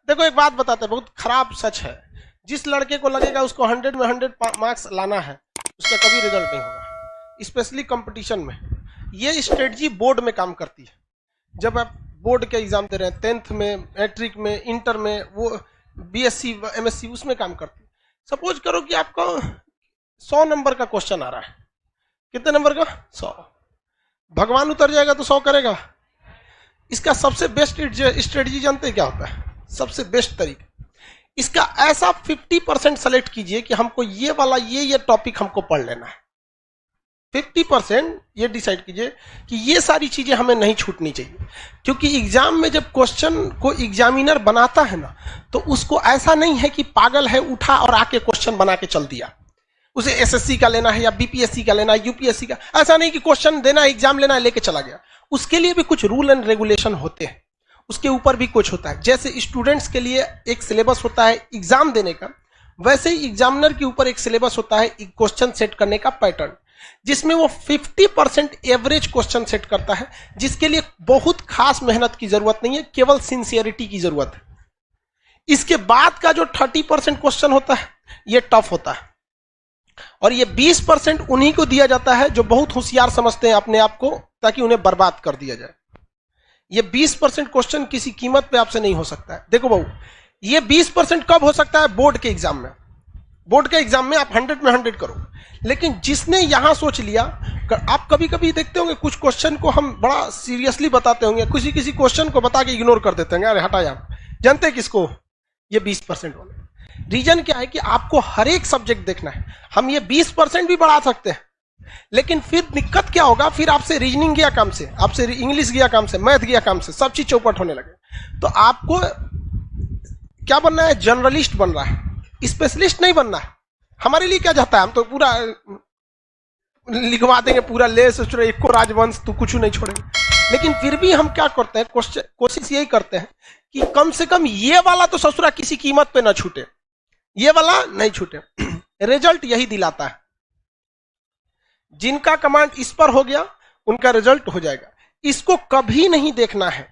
देखो एक बात बताते हैं, बहुत खराब सच है, जिस लड़के को लगेगा उसको 100 में 100 मार्क्स लाना है उसका कभी रिजल्ट नहीं होगा, स्पेशली कंपटीशन में। ये स्ट्रेटजी बोर्ड में काम करती है। जब आप बोर्ड के एग्जाम दे रहे हैं, 10th में, मैट्रिक में, इंटर में, वो बीएससी एमएससी, उसमें काम करती है। सपोज करो कि आपका 100 नंबर का क्वेश्चन आ रहा है, कितने नंबर का? 100। भगवान उतर जाएगा तो 100 करेगा। इसका सबसे बेस्ट स्ट्रेटजी जानते हैं क्या होता है? सबसे बेस्ट तरीका, इसका ऐसा 50% सेलेक्ट कीजिए कि हमको ये वाला ये टॉपिक हमको पढ़ लेना है। 50% ये डिसाइड कीजिए कि ये सारी चीजें हमें नहीं छूटनी चाहिए, क्योंकि एग्जाम में जब क्वेश्चन को एग्जामिनर बनाता है ना, तो उसको ऐसा नहीं है कि पागल है उठा और आके क्वेश्चन बना के चल दिया। उसे एसएससी का लेना है या बीपीएससी का लेना है, यूपीएससी का, ऐसा नहीं कि क्वेश्चन देना है, एग्जाम लेना है, लेके चला गया। उसके लिए भी कुछ रूल एंड रेगुलेशन होते हैं, उसके ऊपर भी कुछ होता है। जैसे स्टूडेंट्स के लिए एक सिलेबस होता है एग्जाम देने का, वैसे ही एग्जामिनर के ऊपर एक सिलेबस होता है क्वेश्चन सेट करने का पैटर्न, जिसमें वो 50% एवरेज क्वेश्चन सेट करता है, जिसके लिए बहुत खास मेहनत की जरूरत नहीं है, केवल सिंसियरिटी की जरूरत है। इसके बाद का जो 30% क्वेश्चन होता है ये टफ होता है, और ये 20% उन्हीं को दिया जाता है जो बहुत होशियार समझते हैं अपने आप को, ताकि उन्हें बर्बाद कर दिया जाए। ये 20% क्वेश्चन किसी कीमत पे आपसे नहीं हो सकता है। देखो बहू, ये 20% कब हो सकता है? बोर्ड के एग्जाम में। बोर्ड के एग्जाम में आप 100 में 100 करो, लेकिन जिसने यहां सोच लिया, आप कभी कभी देखते होंगे कुछ क्वेश्चन को हम बड़ा सीरियसली बताते होंगे, किसी क्वेश्चन को बता के इग्नोर कर देते हैं, अरे हटा यार। जानते हैं किसको? ये 20% वाले। रीजन क्या है कि आपको हर एक सब्जेक्ट देखना है। हम ये 20% भी बढ़ा सकते हैं, लेकिन फिर दिक्कत क्या होगा? फिर आपसे रीजनिंग गया काम से, आपसे इंग्लिश गया काम से, मैथ गया काम से, सब चीज चौपट होने लगे। तो आपको क्या बनना है? जर्नलिस्ट बन रहा है, स्पेशलिस्ट नहीं बनना है। हमारे लिए क्या जाता है? हम तो पूरा लिखवा देंगे, पूरा ले सोच एक को राजवंश तो कुछ नहीं छोड़ेंगे। लेकिन फिर भी हम क्या करते हैं? कोशिश यही करते हैं कि कम से कम ये वाला तो ससुरा किसी कीमत पे ना छूटे, ये वाला नहीं छूटे। रिजल्ट यही दिलाता है। जिनका कमांड इस पर हो गया उनका रिजल्ट हो जाएगा। इसको कभी नहीं देखना है।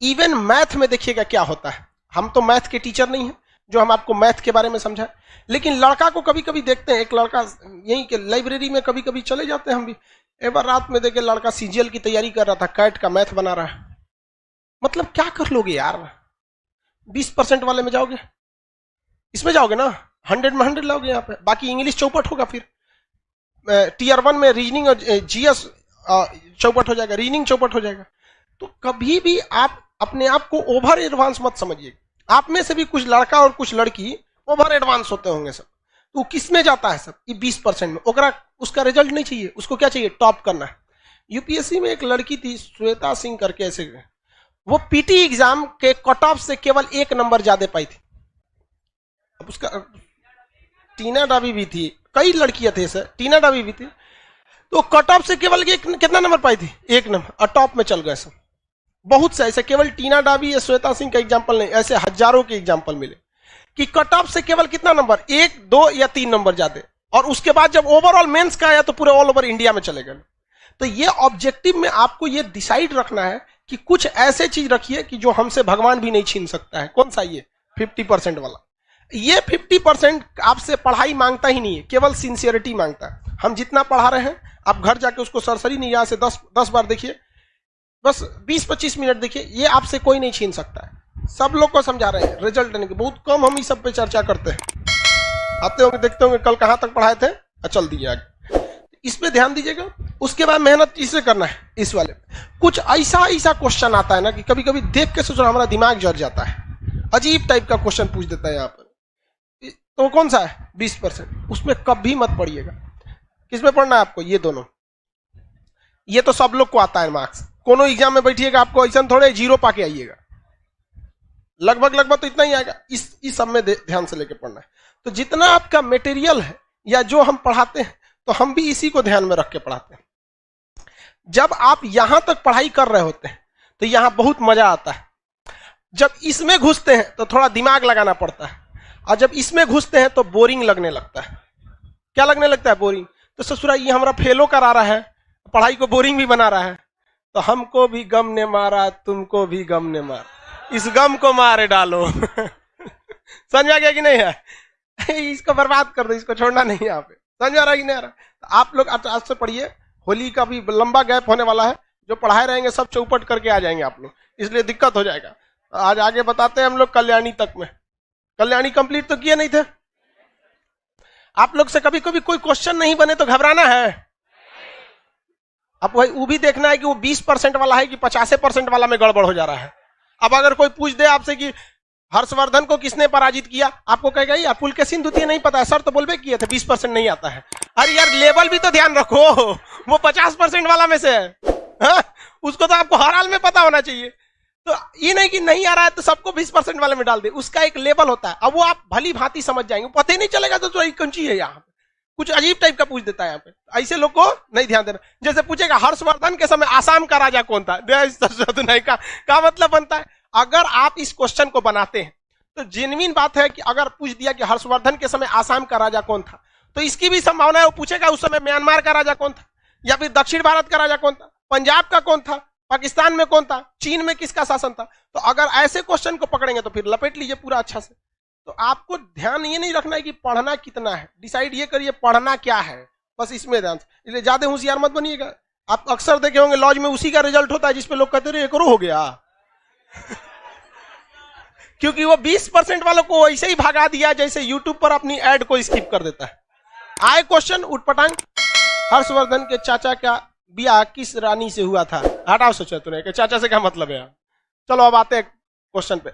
इवन मैथ में देखिएगा क्या होता है। हम तो मैथ के टीचर नहीं हैं जो हम आपको मैथ के बारे में समझाएं, लेकिन लड़का को कभी कभी देखते हैं। एक लड़का यहीं के लाइब्रेरी में कभी कभी चले जाते हैं हम भी, एक बार रात में देखे लड़का सीजीएल की तैयारी कर रहा था, कैट का मैथ बना रहा है। मतलब क्या कर लोगे यार? 20% वाले में जाओगे, इसमें जाओगे ना, 100 में 100 लाओगे यहाँ पे, बाकी इंग्लिश चौपट होगा। फिर टीयर 1 में रीजनिंग और जीएस चौपट हो जाएगा, रीजनिंग चौपट हो जाएगा। तो कभी भी आप अपने आप को ओवर एडवांस मत समझिए। आप में से भी कुछ लड़का और कुछ लड़की ओवर एडवांस होते होंगे सब, तो किस में जाता है सब? ये 20% में। ओकरा उसका रिजल्ट नहीं चाहिए, उसको क्या चाहिए? टॉप करना है। यूपीएससी में एक लड़की थी श्वेता सिंह करके, ऐसे वो पीटी एग्जाम के कट ऑफ से केवल 1 नंबर ज्यादा पाई थी। अब उसका टीना डाबी भी थी, कई लड़कियां थे सर, टीना डाबी भी थी, तो कट ऑफ से केवल कितना नंबर पाई थी? 1 नंबर, और टॉप में चल गए सब। बहुत से ऐसे, केवल टीना डाबी या श्वेता सिंह का एग्जाम्पल नहीं, ऐसे हजारों के एग्जाम्पल मिले कि कट ऑफ से केवल कितना नंबर? 1, 2 या 3 नंबर ज्यादा, और उसके बाद जब ओवरऑल मेंस का आया तो पूरे ऑल ओवर इंडिया में चले गए। तो ये ऑब्जेक्टिव में आपको ये डिसाइड रखना है कि कुछ ऐसे चीज रखिए कि जो हमसे भगवान भी नहीं छीन सकता है। कौन सा? ये 50% वाला। ये 50% आपसे पढ़ाई मांगता ही नहीं है, केवल सिंसियरिटी मांगता है। हम जितना पढ़ा रहे हैं, आप घर जाके उसको सरसरी नहीं, यहां से 10 बार देखिए, बस 20-25 मिनट देखिए, ये आपसे कोई नहीं छीन सकता है। सब लोग को समझा रहे हैं, रिजल्ट देने के बहुत कम हम इस सब पे चर्चा करते हैं। आते होंगे, देखते होंगे कल कहां तक पढ़ाए थे, चल दिए आगे। इस पे ध्यान दीजिएगा। उसके बाद मेहनत इसे करना है। इस वाले कुछ ऐसा क्वेश्चन आता है ना कि कभी कभी देख के सोचना हमारा दिमाग जल जाता है। अजीब टाइप का क्वेश्चन पूछ देता है यहाँ पर। तो कौन सा है? 20%। उसमें कभी मत पढ़िएगा। किसमें पढ़ना है आपको? ये दोनों। ये तो सब लोग को आता है मार्क्स। कोनो एग्जाम में बैठिएगा, आपको ऐसा थोड़े 0 पाके आइएगा, लगभग तो इतना ही आएगा। इस सब में ध्यान से लेके पढ़ना है। तो जितना आपका मटेरियल है या जो हम पढ़ाते हैं, तो हम भी इसी को ध्यान में रख के पढ़ाते हैं। जब आप यहां तक पढ़ाई कर रहे होते हैं तो यहां बहुत मजा आता है। जब इसमें घुसते हैं तो थोड़ा दिमाग लगाना पड़ता है, और जब इसमें घुसते हैं तो बोरिंग लगने लगता है। क्या लगने लगता है? बोरिंग। तो ससुरा ये हमारा फेलो करा रहा है, पढ़ाई को बोरिंग भी बना रहा है। तो हमको भी गम ने मारा, तुमको भी गम ने मारा। इस गम को मारे डालो। समझ आ गया कि नहीं है? इसको बर्बाद कर दो, इसको छोड़ना नहीं है यहाँ पे। समझ आ रहा है कि नहीं आ रहा? तो आप लोग आज से पढ़िए, होली का भी लंबा गैप होने वाला है, जो पढ़ाए रहेंगे सब चौपट करके आ जाएंगे आप लोग, इसलिए दिक्कत हो जाएगा। आज आगे बताते हैं हम लोग कल्याणी तक में। कल्याणी कंप्लीट तो किए नहीं थे आप लोग से। कभी कभी कोई क्वेश्चन नहीं बने तो घबराना है। अब वही वो भी देखना है कि वो 20% वाला है कि 50% वाला में गड़बड़ हो जा रहा है। अब अगर कोई पूछ दे आपसे कि हर्षवर्धन को किसने पराजित किया, आपको कहेगा यार पुलकेशिन द्वितीय नहीं पता है सर, तो बोलबे किए थे 20% नहीं आता है। अरे यार लेवल भी तो ध्यान रखो, वो 50% वाला में से है, हाँ? उसको तो आपको हर हाल में पता होना चाहिए। तो ये नहीं कि नहीं आ रहा है तो सबको 20% वाले में डाल दे, उसका एक लेवल होता है। अब वो आप भली भांति समझ जाएंगे, पता ही नहीं चलेगा तो कौन चीज है। यहाँ पे कुछ अजीब टाइप का पूछ देता है यहाँ पे, ऐसे लोग को नहीं ध्यान देना। जैसे पूछेगा हर्षवर्धन के समय आसाम का राजा कौन था, का मतलब बनता है। अगर आप इस क्वेश्चन को बनाते हैं तो जेन्युइन बात है कि अगर पूछ दिया कि हर्षवर्धन के समय आसाम का राजा कौन था, तो इसकी भी संभावना है वो पूछेगा उस समय म्यांमार का राजा कौन था, या फिर दक्षिण भारत का राजा कौन था, पंजाब का कौन था, पाकिस्तान में कौन था, चीन में किसका शासन था। तो अगर ऐसे क्वेश्चन को पकड़ेंगे तो फिर लपेट लीजिए पूरा अच्छा से। तो आपको ध्यान ये नहीं रखना है कि पढ़ना कितना है, डिसाइड ये करिए पढ़ना क्या है, बस इसमें ध्यान। इसलिए ज्यादा होशियार मत बनिएगा। आप अक्सर देखे होंगे लॉज में उसी का रिजल्ट होता है जिसपे लोग कहते रहे करो हो गया। क्योंकि वो 20% वालों को ऐसे ही भगा दिया जैसे यूट्यूब पर अपनी एड को स्किप कर देता है। आए क्वेश्चन उठपटांग, हर्षवर्धन के चाचा का ब्याह किस रानी से हुआ था? हटाओ सोचा तूने कि चाचा से क्या मतलब है। चलो अब आते हैं क्वेश्चन पे।